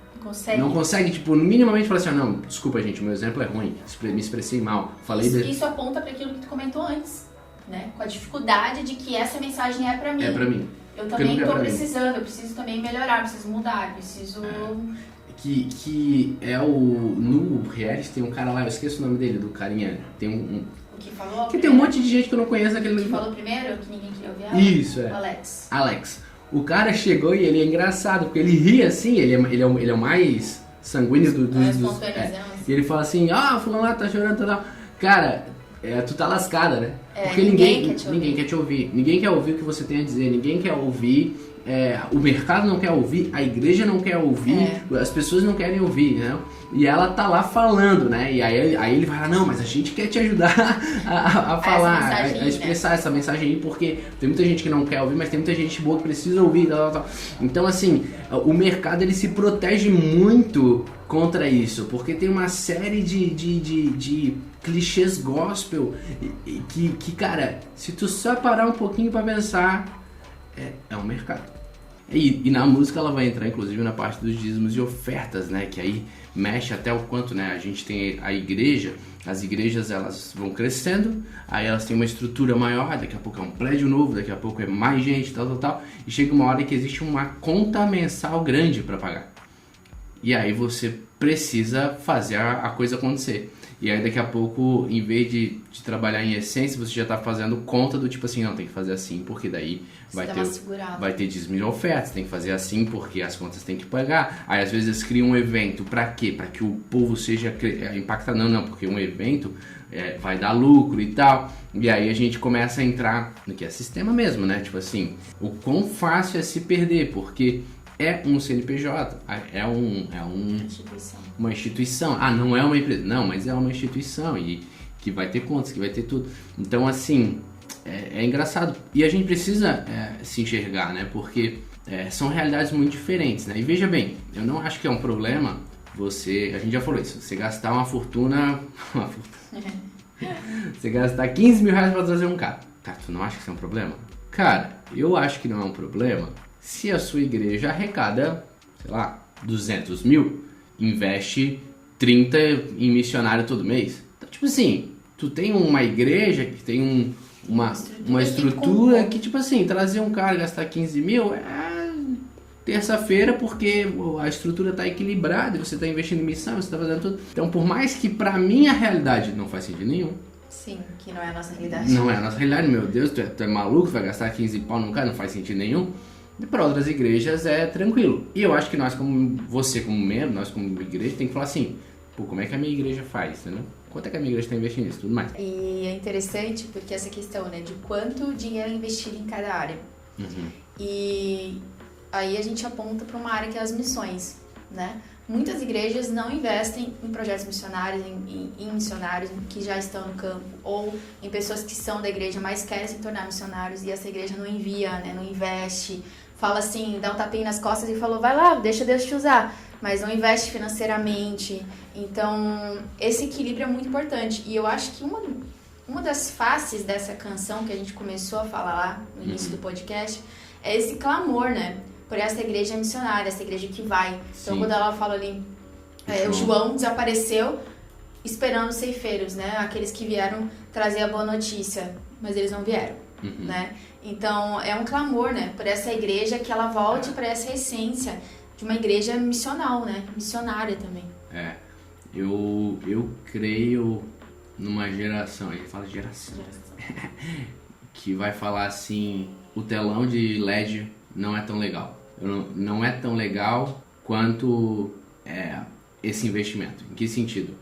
Não consegue, tipo, minimamente falar assim, não, desculpa gente, o meu exemplo é ruim, me expressei mal, falei... Isso aponta para aquilo que tu comentou antes, né? Com a dificuldade de que essa mensagem é para mim. É para mim. Eu também estou precisando, eu preciso também melhorar, preciso mudar, preciso... Que é no reality tem um cara lá, eu esqueço o nome dele, do carinha, tem um... O que falou? Que tem um monte de gente que eu não conheço naquele... O que falou primeiro, que ninguém queria ouvir ela? Isso, é. Alex. O cara chegou e ele é engraçado, porque ele ri assim, ele é o mais sanguíneo dos... E ele fala assim, fulano lá tá chorando, tal. Cara, tu tá lascada, né? Porque ninguém quer te ouvir. Ninguém quer ouvir o que você tem a dizer, ninguém quer ouvir, o mercado não quer ouvir, a igreja não quer ouvir, as pessoas não querem ouvir, né? E ela tá lá falando, né? E aí ele vai lá, não, mas a gente quer te ajudar a falar, a expressar essa mensagem aí, porque tem muita gente que não quer ouvir, mas tem muita gente boa que precisa ouvir, tal. Então, assim, o mercado ele se protege muito contra isso, porque tem uma série de clichês gospel que, cara, se tu só parar um pouquinho pra pensar, é um mercado. E na música ela vai entrar inclusive na parte dos dízimos e ofertas, né? Que aí mexe até o quanto, né? A gente tem a igreja, as igrejas elas vão crescendo, aí elas têm uma estrutura maior, daqui a pouco é um prédio novo, daqui a pouco é mais gente, tal. E chega uma hora que existe uma conta mensal grande para pagar. E aí você precisa fazer a coisa acontecer. E aí daqui a pouco, em vez de trabalhar em essência, você já está fazendo conta do tipo assim, não, tem que fazer assim, porque daí vai ter dízimo e ofertas, tem que fazer assim porque as contas tem que pagar. Aí às vezes eles criam um evento, para quê? Para que o povo seja impactado, não, porque um evento vai dar lucro e tal. E aí a gente começa a entrar no que é sistema mesmo, né? Tipo assim, o quão fácil é se perder, porque... é um CNPJ, uma instituição. Não é uma empresa. Não, mas é uma instituição e que vai ter contas, que vai ter tudo. Então, assim, é engraçado. E a gente precisa se enxergar, né? Porque são realidades muito diferentes, né? E veja bem, eu não acho que é um problema a gente já falou isso, você gastar uma fortuna você gastar 15 mil reais pra trazer um carro. Cara, tu não acha que isso é um problema? Cara, eu acho que não é um problema se a sua igreja arrecada, sei lá, 200 mil, investe 30 em missionário todo mês. Então, tipo assim, tu tem uma igreja que tem uma estrutura que, tipo assim, trazer um cara e gastar 15 mil terça-feira porque a estrutura tá equilibrada, você tá investindo em missão, você tá fazendo tudo. Então, por mais que pra minha realidade não faz sentido nenhum. Sim, que não é a nossa realidade. Não é a nossa realidade, meu Deus, tu é maluco, vai gastar 15 pau num cara, não faz sentido nenhum. E para outras igrejas é tranquilo. E eu acho que nós como membro, nós como igreja, tem que falar assim, como é que a minha igreja faz, entendeu? Quanto é que a minha igreja está investindo nisso, tudo mais. E é interessante porque essa questão, né, de quanto dinheiro investir em cada área. E aí a gente aponta para uma área que é as missões, né? Muitas igrejas não investem em projetos missionários, em missionários que já estão no campo, ou em pessoas que são da igreja, mas querem se tornar missionários e essa igreja não envia, né, não investe, fala assim, dá um tapinha nas costas e falou, vai lá, deixa Deus te usar, mas não investe financeiramente. Então, esse equilíbrio é muito importante. E eu acho que uma das faces dessa canção que a gente começou a falar lá no início do podcast é esse clamor, né? Por essa igreja missionária, essa igreja que vai. Então, quando ela fala ali, o João desapareceu esperando os ceifeiros, né? Aqueles que vieram trazer a boa notícia, mas eles não vieram, né? Então, é um clamor, né? Por essa igreja que ela volte para essa essência de uma igreja missional, né? Missionária também. Eu creio numa geração, ele fala geração, que vai falar assim, o telão de LED não é tão legal. Não é tão legal quanto esse investimento. Em que sentido?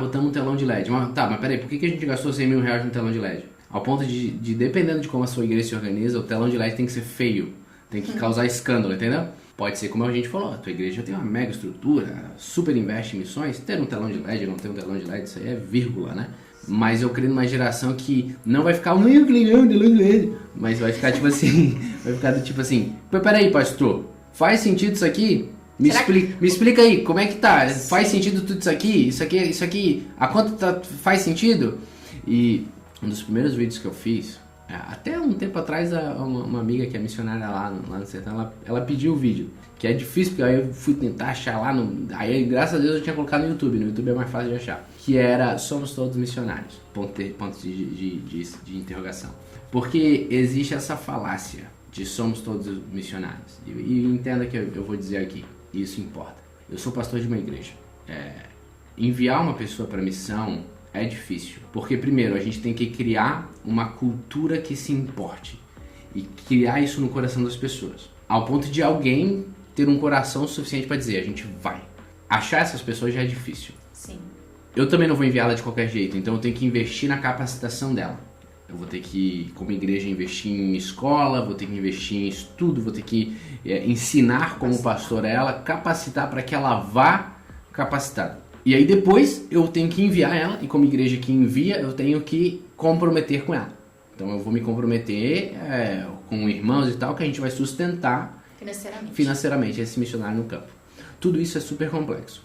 Botamos um telão de LED. Mas peraí, por que a gente gastou 100 mil reais no telão de LED? Ao ponto de, dependendo de como a sua igreja se organiza, o telão de LED tem que ser feio, tem que causar escândalo, entendeu? Pode ser como a gente falou, a tua igreja tem uma mega estrutura, super investe em missões, ter um telão de LED, não ter um telão de LED, isso aí é vírgula, né? Mas eu creio numa geração que não vai ficar telão de LED, mas vai ficar tipo assim, peraí, pastor, faz sentido isso aqui? Me explica aí, como é que tá? Sim. Faz sentido tudo isso aqui? Isso aqui, a quanto faz sentido? E um dos primeiros vídeos que eu fiz, até um tempo atrás, uma amiga que é missionária lá no sertão, ela pediu o vídeo, que é difícil, porque aí eu fui tentar achar lá, aí graças a Deus eu tinha colocado no YouTube é mais fácil de achar, que era Somos Todos Missionários, ponto de interrogação, porque existe essa falácia de somos todos missionários, e entenda que eu vou dizer aqui, isso importa. Eu sou pastor de uma igreja, enviar uma pessoa para missão é difícil, porque primeiro a gente tem que criar uma cultura que se importe e criar isso no coração das pessoas, ao ponto de alguém ter um coração suficiente para dizer, a gente vai. Achar essas pessoas já é difícil. Sim. Eu também não vou enviá-la de qualquer jeito, então eu tenho que investir na capacitação dela. Eu vou ter que, como igreja, investir em escola, vou ter que investir em estudo, vou ter que ensinar como pastor ela, capacitar para que ela vá capacitada. E aí depois eu tenho que enviar ela, e como igreja que envia, eu tenho que comprometer com ela. Então eu vou me comprometer com irmãos e tal, que a gente vai sustentar financeiramente esse missionário no campo. Tudo isso é super complexo.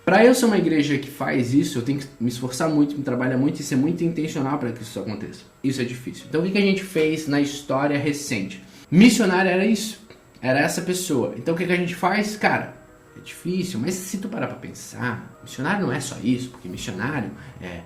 Para eu ser uma igreja que faz isso, eu tenho que me esforçar muito, me trabalhar muito e ser muito intencional para que isso aconteça. Isso é difícil. Então o que a gente fez na história recente? Missionário era isso, era essa pessoa. Então o que a gente faz? Cara, é difícil, mas se tu parar para pensar, missionário não é só isso, porque missionário é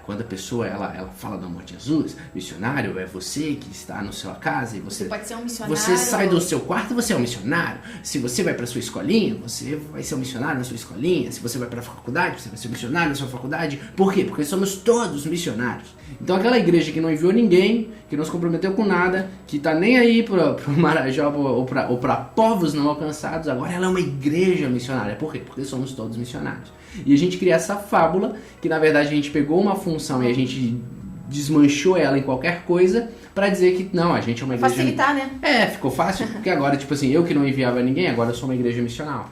quando a pessoa ela fala do amor de Jesus. Missionário é você que está na sua casa e você pode ser um missionário. Você sai do seu quarto, você é um missionário. Se você vai para sua escolinha, você vai ser um missionário na sua escolinha. Se você vai para a faculdade, você vai ser um missionário na sua faculdade. Por quê? Porque somos todos missionários. Então aquela igreja que não enviou ninguém, que não se comprometeu com nada, que está nem aí para o Marajó ou para povos não alcançados, agora ela é uma igreja missionária. Por quê? Porque somos todos missionários. E a gente cria essa fábula, que na verdade a gente pegou uma função e a gente desmanchou ela em qualquer coisa para dizer que não, a gente é uma igreja... Facilitar, né? Ficou fácil, porque agora, tipo assim, eu que não enviava ninguém, agora eu sou uma igreja missional.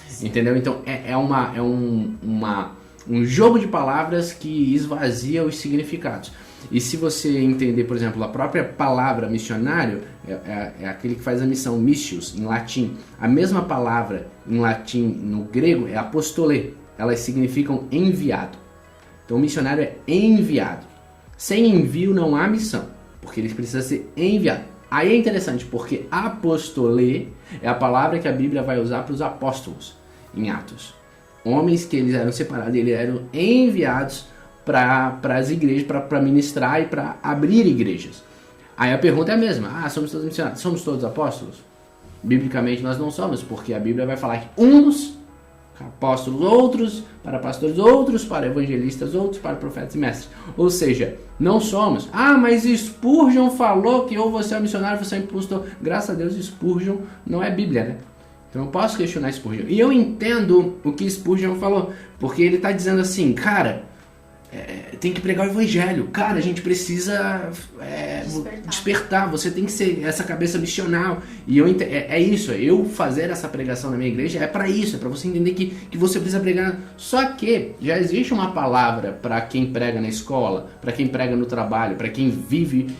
Sim. Entendeu? Então um jogo de palavras que esvazia os significados. E se você entender, por exemplo, a própria palavra missionário, é aquele que faz a missão, missios, em latim. A mesma palavra em latim, no grego, é apostolê. Elas significam enviado. Então o missionário é enviado. Sem envio não há missão, porque ele precisa ser enviado. Aí é interessante, porque apostolê é a palavra que a Bíblia vai usar para os apóstolos em Atos. Homens que eles eram separados, eles eram enviados para as igrejas, para ministrar e para abrir igrejas. Aí a pergunta é a mesma. Somos todos missionários? Somos todos apóstolos? Biblicamente nós não somos, porque a Bíblia vai falar que uns apóstolos, outros para pastores, outros para evangelistas, outros para profetas e mestres. Ou seja, não somos. Mas Spurgeon falou que ou você é um missionário ou você é um impostor. Graças a Deus, Spurgeon não é Bíblia, né? Então eu posso questionar Spurgeon. E eu entendo o que Spurgeon falou, porque ele está dizendo assim, cara, tem que pregar o evangelho. Cara, a gente precisa despertar. Você tem que ser essa cabeça missional. E é isso, eu fazer essa pregação na minha igreja é para isso, é para você entender que você precisa pregar. Só que já existe uma palavra para quem prega na escola, para quem prega no trabalho, para quem vive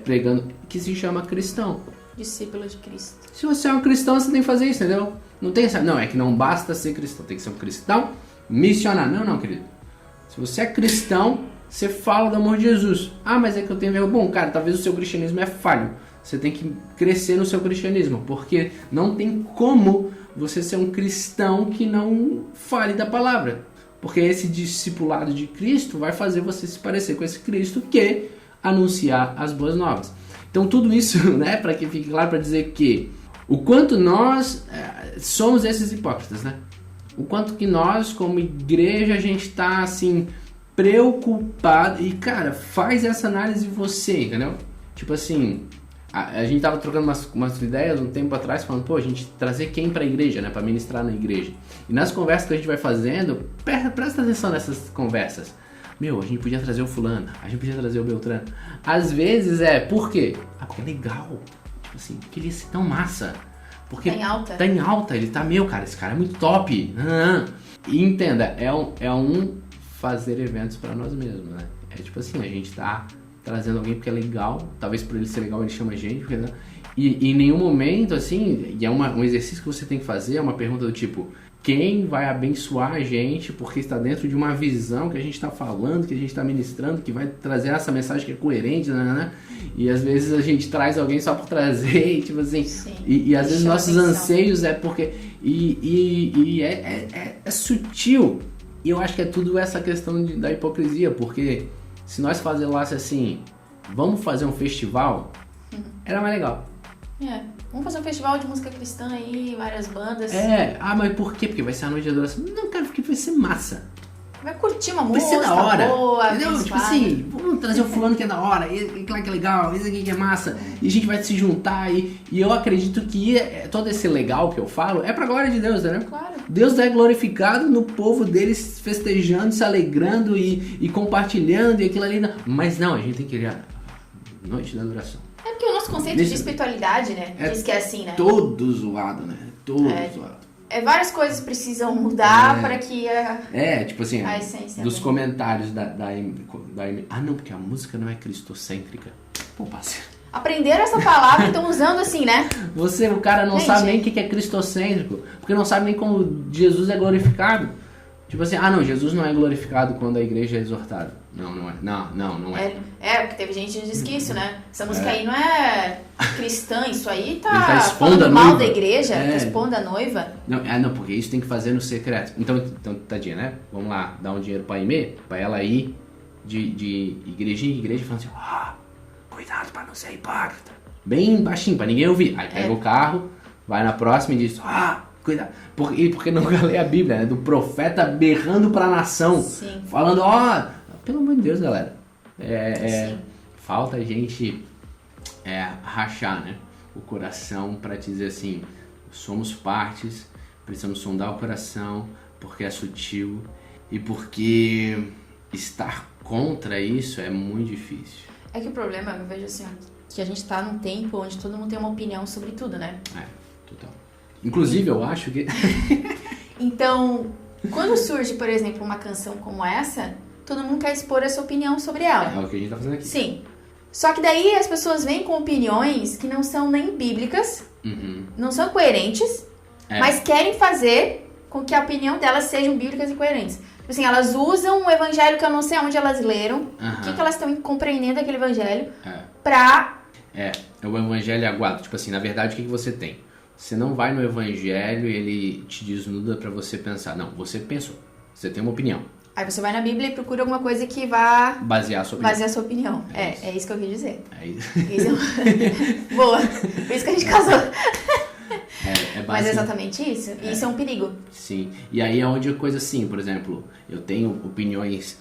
pregando, que se chama cristão. Discípulo de Cristo. Se você é um cristão, você tem que fazer isso, entendeu? Não tem essa... Não, é que não basta ser cristão, tem que ser um cristão missionário. Não, querido. Se você é cristão, você fala do amor de Jesus. Mas é que eu tenho vergonha. Bom, cara, talvez o seu cristianismo é falho. Você tem que crescer no seu cristianismo, porque não tem como você ser um cristão que não fale da palavra. Porque esse discipulado de Cristo vai fazer você se parecer com esse Cristo que anunciar as boas novas. Então tudo isso, né, para que fique claro, para dizer que o quanto nós somos esses hipócritas, né? O quanto que nós, como igreja, a gente está assim preocupado. E, cara, faz essa análise você, entendeu? Tipo assim, a gente tava trocando umas ideias um tempo atrás, falando, pô, a gente trazer quem pra igreja, né? Pra ministrar na igreja. E nas conversas que a gente vai fazendo, presta atenção nessas conversas. Meu, a gente podia trazer o fulano, a gente podia trazer o Beltrano. Às vezes por quê? Porque é legal. Tipo assim, porque ele ia ser tão massa. Porque tá em alta, ele tá, cara, esse cara é muito top. E entenda, é um fazer eventos pra nós mesmos, né? É tipo assim, a gente tá trazendo alguém porque é legal, talvez por ele ser legal ele chama a gente, porque, né? E em nenhum momento, assim, e é um exercício que você tem que fazer, é uma pergunta do tipo, quem vai abençoar a gente porque está dentro de uma visão que a gente está falando, que a gente está ministrando, que vai trazer essa mensagem que é coerente, né? E às vezes a gente traz alguém só por trazer, tipo assim, e às vezes nossos anseios é porque, é sutil, e eu acho que é tudo essa questão da hipocrisia, porque se nós fazermos assim, vamos fazer um festival, era mais legal. Vamos fazer um festival de música cristã aí, várias bandas. Mas por quê? Porque vai ser a noite de adoração. Não, cara, porque vai ser massa. Vai curtir uma música, vai ser da hora, boa, entendeu? Tipo assim, vamos trazer o fulano que é da hora, e claro que é legal, esse aqui que é massa, e a gente vai se juntar, e eu acredito que todo esse legal que eu falo é pra glória de Deus, né? Claro. Deus é glorificado no povo deles festejando, se alegrando e compartilhando, e aquilo ali. Mas não, a gente tem que ir à noite da adoração. É porque o nosso conceito de espiritualidade, né? Diz que é assim, né? Todo zoado, né? Todo zoado. Várias coisas precisam mudar para que tipo assim, a essência dos comentários da não, porque a música não é cristocêntrica. Pô, parceiro. Aprenderam essa palavra e estão usando assim, né? O cara não sabe nem o que é cristocêntrico, porque não sabe nem como Jesus é glorificado. Tipo assim, não, Jesus não é glorificado quando a igreja é exortada. Não é. Não é. Porque teve gente que diz que isso, né? Essa música aí não é cristã, isso aí tá falando mal da igreja, tá expondo a noiva. Não, porque isso tem que fazer no secreto. Então tadinha, né? Vamos lá, dar um dinheiro pra Aimee, pra ela ir de igreja em igreja falando assim, cuidado pra não ser hipócrita. Bem baixinho, pra ninguém ouvir. Aí pega o carro, vai na próxima e diz, cuidado. Porque não lê a Bíblia, né? Do profeta berrando pra nação. Sim. Falando, pelo amor de Deus, galera. Falta a gente rachar, né? O coração pra te dizer assim, somos partes, precisamos sondar o coração, porque é sutil e porque estar contra isso é muito difícil. É que o problema, eu vejo assim, que a gente tá num tempo onde todo mundo tem uma opinião sobre tudo, né? Total. Inclusive, eu acho que... Então, quando surge, por exemplo, uma canção como essa, todo mundo quer expor a sua opinião sobre ela. É o que a gente tá fazendo aqui. Sim. Só que daí as pessoas vêm com opiniões que não são nem bíblicas, não são coerentes, mas querem fazer com que a opinião delas sejam bíblicas e coerentes. Tipo assim, elas usam um evangelho que eu não sei onde elas leram, o que elas estão compreendendo daquele evangelho, pra... o evangelho aguado. Tipo assim, na verdade, o que você tem? Você não vai no evangelho e ele te desnuda pra você pensar. Não, você pensou. Você tem uma opinião. Aí você vai na Bíblia e procura alguma coisa que vá... basear a sua opinião. É isso que eu quis dizer. É isso. Boa. Por isso que a gente casou. Mas é básico. exatamente isso. E isso é um perigo. Sim. E aí é onde a coisa assim, por exemplo, eu tenho opiniões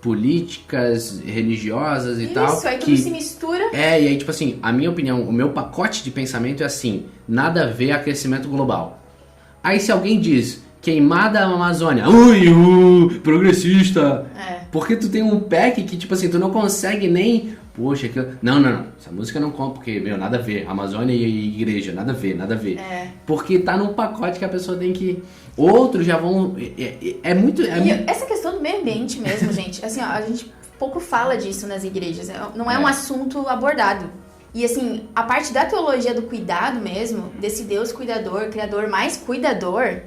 políticas, religiosas e tal. Isso, aí tudo se mistura. E aí, tipo assim, a minha opinião, o meu pacote de pensamento é assim, nada a ver a aquecimento global. Aí se alguém diz, queimada a Amazônia, progressista. Porque tu tem um pack que, tipo assim, tu não consegue nem... Poxa, não, essa música não compra, porque, nada a ver, Amazônia e igreja, nada a ver. Porque tá num pacote que a pessoa tem que... Outros já vão... Essa questão do meio ambiente mesmo, gente, assim, a gente pouco fala disso nas igrejas, não é um assunto abordado. E assim, a parte da teologia do cuidado mesmo, desse Deus cuidador, criador mais cuidador...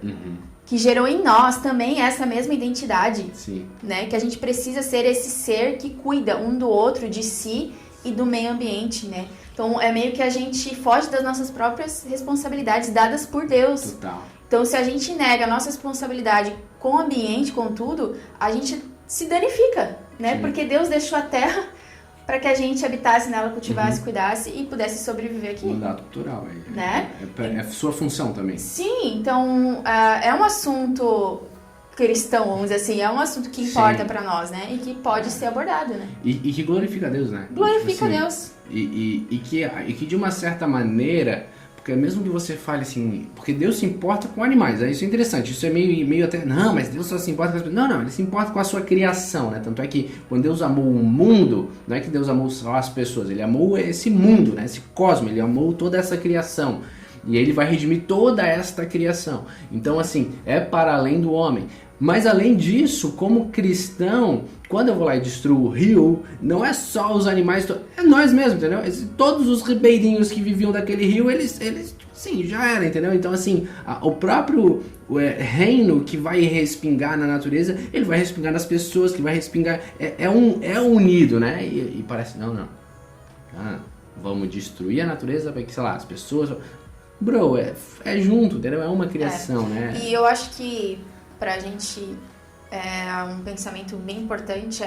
que gerou em nós também essa mesma identidade, Sim. né? Que a gente precisa ser esse ser que cuida um do outro, de si e do meio ambiente, né? Então, é meio que a gente foge das nossas próprias responsabilidades dadas por Deus. Total. Então, se a gente nega a nossa responsabilidade com o ambiente, com tudo, a gente se danifica, né? Sim. Porque Deus deixou a terra para que a gente habitasse nela, cultivasse, cuidasse e pudesse sobreviver aqui. Mandato cultural, né? É sua função também. Sim, então é um assunto cristão, vamos dizer assim, é um assunto que importa Sim. pra nós, né? E que pode ser abordado, né? E que glorifica a Deus, né? Glorifica Tipo assim, Deus. E que de uma certa maneira, porque mesmo que você fale assim, porque Deus se importa com animais, isso é interessante, isso é meio até, não, mas Deus só se importa com as pessoas. Não, ele se importa com a sua criação, né? Tanto é que quando Deus amou o mundo, não é que Deus amou só as pessoas, ele amou esse mundo, né? Esse cosmos, ele amou toda essa criação. E ele vai redimir toda esta criação. Então, assim, é para além do homem. Mas além disso, como cristão, quando eu vou lá e destruo o rio, não é só os animais, é nós mesmos, entendeu? Todos os ribeirinhos que viviam daquele rio, eles sim, já era, entendeu? Então, assim, o próprio reino que vai respingar na natureza, ele vai respingar nas pessoas, que vai respingar, é unido, né? E parece, não. Vamos destruir a natureza para que, sei lá, as pessoas... Bro, é junto, entendeu? É uma criação, né? E eu acho que pra gente, um pensamento bem importante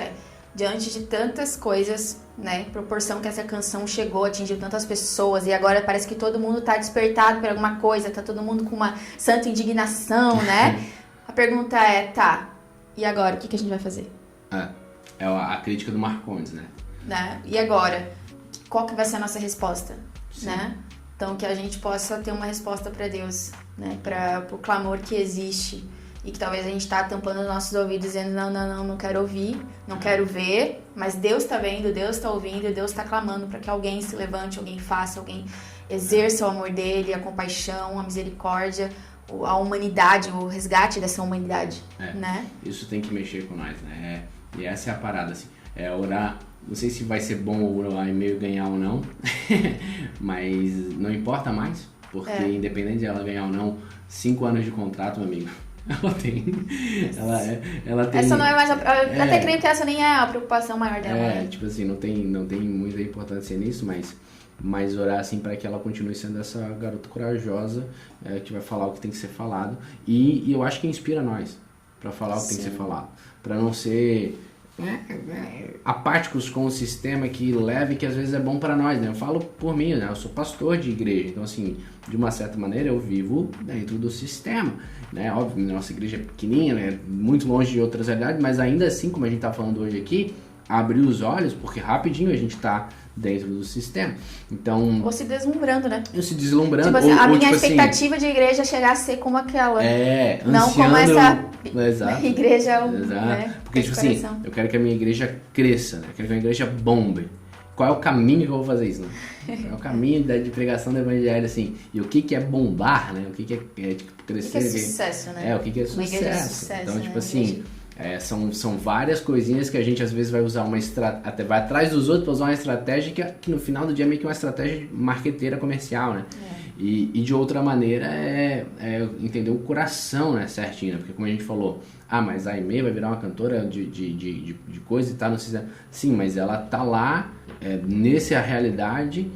diante de tantas coisas, né? Proporção que essa canção chegou, atingiu tantas pessoas e agora parece que todo mundo tá despertado por alguma coisa, tá todo mundo com uma santa indignação, né? A pergunta e agora? O que a gente vai fazer? É a crítica do Marcondes, né? E agora? Qual que vai ser a nossa resposta, Sim. né? Então, que a gente possa ter uma resposta para Deus, né? Para o clamor que existe e que talvez a gente tá tampando os nossos ouvidos dizendo não quero ouvir, não quero ver, mas Deus tá vendo, Deus tá ouvindo, Deus tá clamando para que alguém se levante, alguém faça, alguém exerça o amor dele, a compaixão, a misericórdia, a humanidade, o resgate dessa humanidade, né? Isso tem que mexer com nós, né? E essa é a parada, assim, orar. Não sei se vai ser bom o e-mail ganhar ou não, mas não importa mais, porque independente de ela ganhar ou não, 5 anos de contrato, meu amigo, ela tem. Essa não é mais. Eu até creio que essa nem é a preocupação maior dela. Tipo assim, não tem muita importância nisso, mas orar assim para que ela continue sendo essa garota corajosa que vai falar o que tem que ser falado. E eu acho que inspira nós para falar o que tem que ser falado, para não ser apáticos com o sistema que leva e que às vezes é bom para nós, né? Eu falo por mim, né? Eu sou pastor de igreja, então assim, de uma certa maneira eu vivo dentro do sistema, né? Óbvio, nossa igreja é pequenininha, né? Muito longe de outras realidades, mas ainda assim, como a gente tá falando hoje aqui, abrir os olhos, porque rapidinho a gente tá dentro do sistema. Então... Ou se deslumbrando, né? Eu se deslumbrando. Tipo assim, a minha tipo expectativa de igreja é chegar a ser como aquela. Não ansiando, como essa exato, igreja. Exato. Né? Porque, tipo assim, eu quero que a minha igreja cresça, né? Eu quero que a minha igreja bombe. Qual é o caminho que eu vou fazer isso, né? Qual é o caminho de pregação do evangelho, assim? E o que é bombar, né? O que é tipo, crescer? O que é sucesso, né? O que é Uma igreja de sucesso. sucesso, Então, né? tipo assim... são várias coisinhas que a gente às vezes vai usar até vai atrás dos outros para usar uma estratégia que no final do dia é meio que uma estratégia marqueteira comercial, né? E de outra maneira entender o coração, né, certinho, né? Porque como a gente falou, mas a Aimee vai virar uma cantora de coisa e tá no sistema. Sim, mas ela tá lá nessa realidade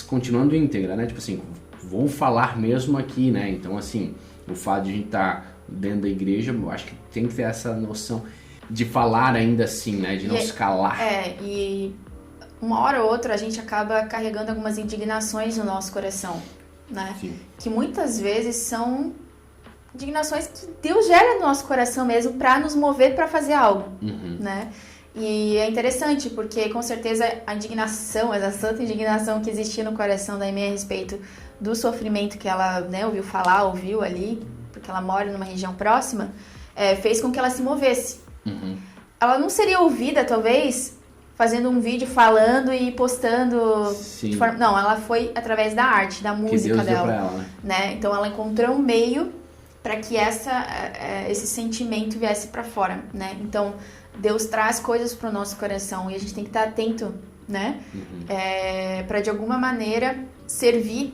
continuando íntegra, né? Tipo assim, vou falar mesmo aqui, né? Então assim, o fato de a gente estar dentro da igreja, eu acho que tem que ter essa noção de falar ainda assim, né? De não se calar. E uma hora ou outra a gente acaba carregando algumas indignações no nosso coração, né? Sim. Que muitas vezes são indignações que Deus gera no nosso coração mesmo para nos mover para fazer algo, né? E é interessante porque com certeza a indignação, essa santa indignação que existia no coração da Aimee a respeito do sofrimento que ela, né, ouviu ali, porque ela mora numa região próxima, fez com que ela se movesse. Ela não seria ouvida, talvez, fazendo um vídeo falando e postando de forma... Não, ela foi através da arte, da música que Deus dela. Deu pra ela, né? Então ela encontrou um meio para que esse sentimento viesse para fora, né? Então Deus traz coisas para o nosso coração e a gente tem que estar atento, né? Para de alguma maneira servir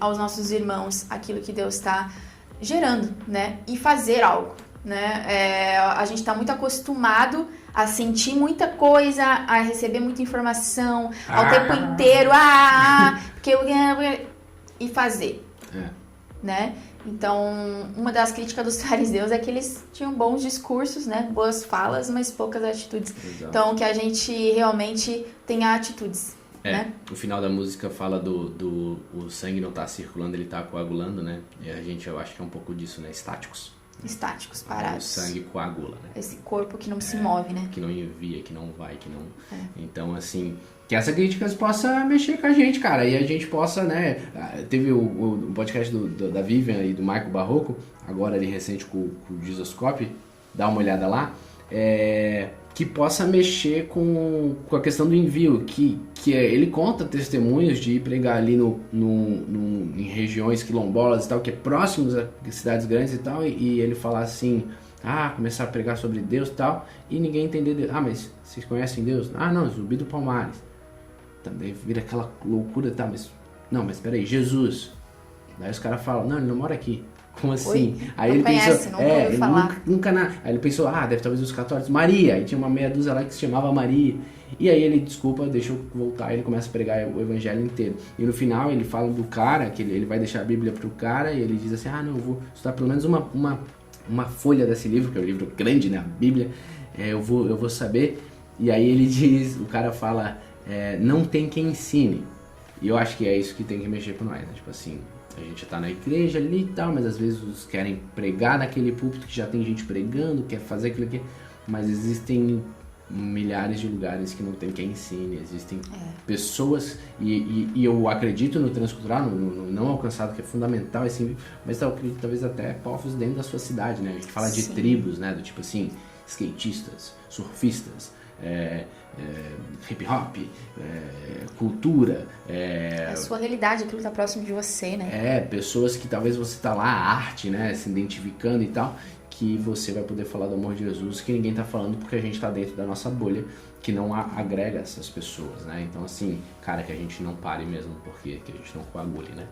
aos nossos irmãos aquilo que Deus está gerando, né? E fazer algo, né? A gente está muito acostumado a sentir muita coisa, a receber muita informação ao tempo inteiro, e fazer, né? Então, uma das críticas dos fariseus é que eles tinham bons discursos, né? Boas falas, mas poucas atitudes. Exato. Então, que a gente realmente tenha atitudes. Né? O final da música fala o sangue não tá circulando, ele tá coagulando, né? E a gente, eu acho que é um pouco disso, né? Estáticos. estáticos, O parados. sangue coagula, né? Esse corpo que não se move, né? Que não envia, que não vai, que não... Então, assim, que essa crítica possa mexer com a gente, cara. E a gente possa, né... Teve o podcast da Vivian e do Michael Barroco, agora ali recente com o Jesus Cop, dá uma olhada lá. Que possa mexer com a questão do envio, que ele conta testemunhos de ir pregar ali em regiões quilombolas e tal, que é próximos a cidades grandes e tal, e ele falar assim, começar a pregar sobre Deus e tal, e ninguém entender Deus. Mas vocês conhecem Deus? Não, Zumbi do Palmares. Também vira aquela loucura, tá, mas peraí, Jesus. Daí os caras falam, não, ele não mora aqui. Como assim? Aí não ele conhece, pensou, nunca ouviu falar. Aí ele pensou, deve talvez os católicos, Maria, e tinha uma meia dúzia lá que se chamava Maria. E aí ele, deixa eu voltar, ele começa a pregar o evangelho inteiro. E no final ele fala do cara, que ele vai deixar a Bíblia pro cara, e ele diz assim, não, eu vou estudar pelo menos uma folha desse livro, que é um livro grande, né, a Bíblia, eu vou saber. E aí ele diz, o cara fala, não tem quem ensine. E eu acho que é isso que tem que mexer com nós, né? Tipo assim, a gente tá na igreja ali e tal, mas às vezes os querem pregar naquele púlpito que já tem gente pregando, quer fazer aquilo aqui, mas existem milhares de lugares que não tem quem ensine, existem pessoas, e eu acredito no transcultural, no não alcançado, que é fundamental, assim, mas eu acredito talvez até povos dentro da sua cidade, né? A gente fala de tribos, né? Do tipo assim, skatistas, surfistas, hip hop, cultura, a sua realidade, aquilo que tá próximo de você, né? Pessoas que talvez você tá lá, arte, né, se identificando e tal, que você vai poder falar do amor de Jesus, que ninguém tá falando porque a gente tá dentro da nossa bolha, que não agrega essas pessoas, né? Então assim, cara, que a gente não pare mesmo, porque que a gente não coagule, né?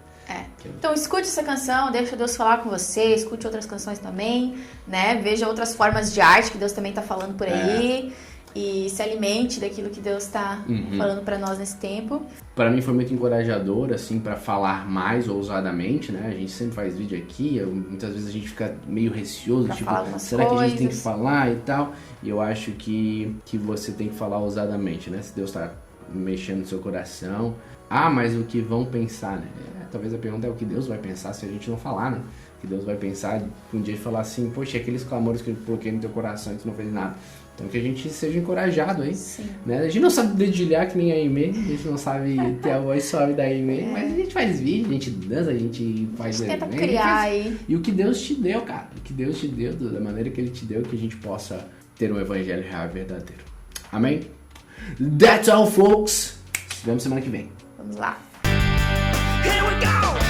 Então escute essa canção, deixa Deus falar com você, escute outras canções também, né? Veja outras formas de arte que Deus também tá falando por aí. E se alimente daquilo que Deus está falando para nós nesse tempo. Para mim foi muito encorajador, assim, para falar mais ousadamente, né? A gente sempre faz vídeo aqui, muitas vezes a gente fica meio receoso, pra tipo, será que a gente tem que falar e tal? E eu acho que você tem que falar ousadamente, né? Se Deus está mexendo no seu coração. Mas o que vão pensar, né? Talvez a pergunta é o que Deus vai pensar se a gente não falar, né? O que Deus vai pensar um dia e falar assim, poxa, aqueles clamores que eu coloquei no teu coração e tu não fez nada. Então que a gente seja encorajado aí, né? A gente não sabe dedilhar que nem a Aimee, a gente não sabe ter a voz suave da Aimee, mas a gente faz vídeo, a gente dança, a gente faz... A gente tenta criar aí. E o que Deus te deu, cara, o que Deus te deu, da maneira que Ele te deu, que a gente possa ter um evangelho real e verdadeiro. Amém? That's all, folks! Nos vemos semana que vem. Vamos lá. Here we go!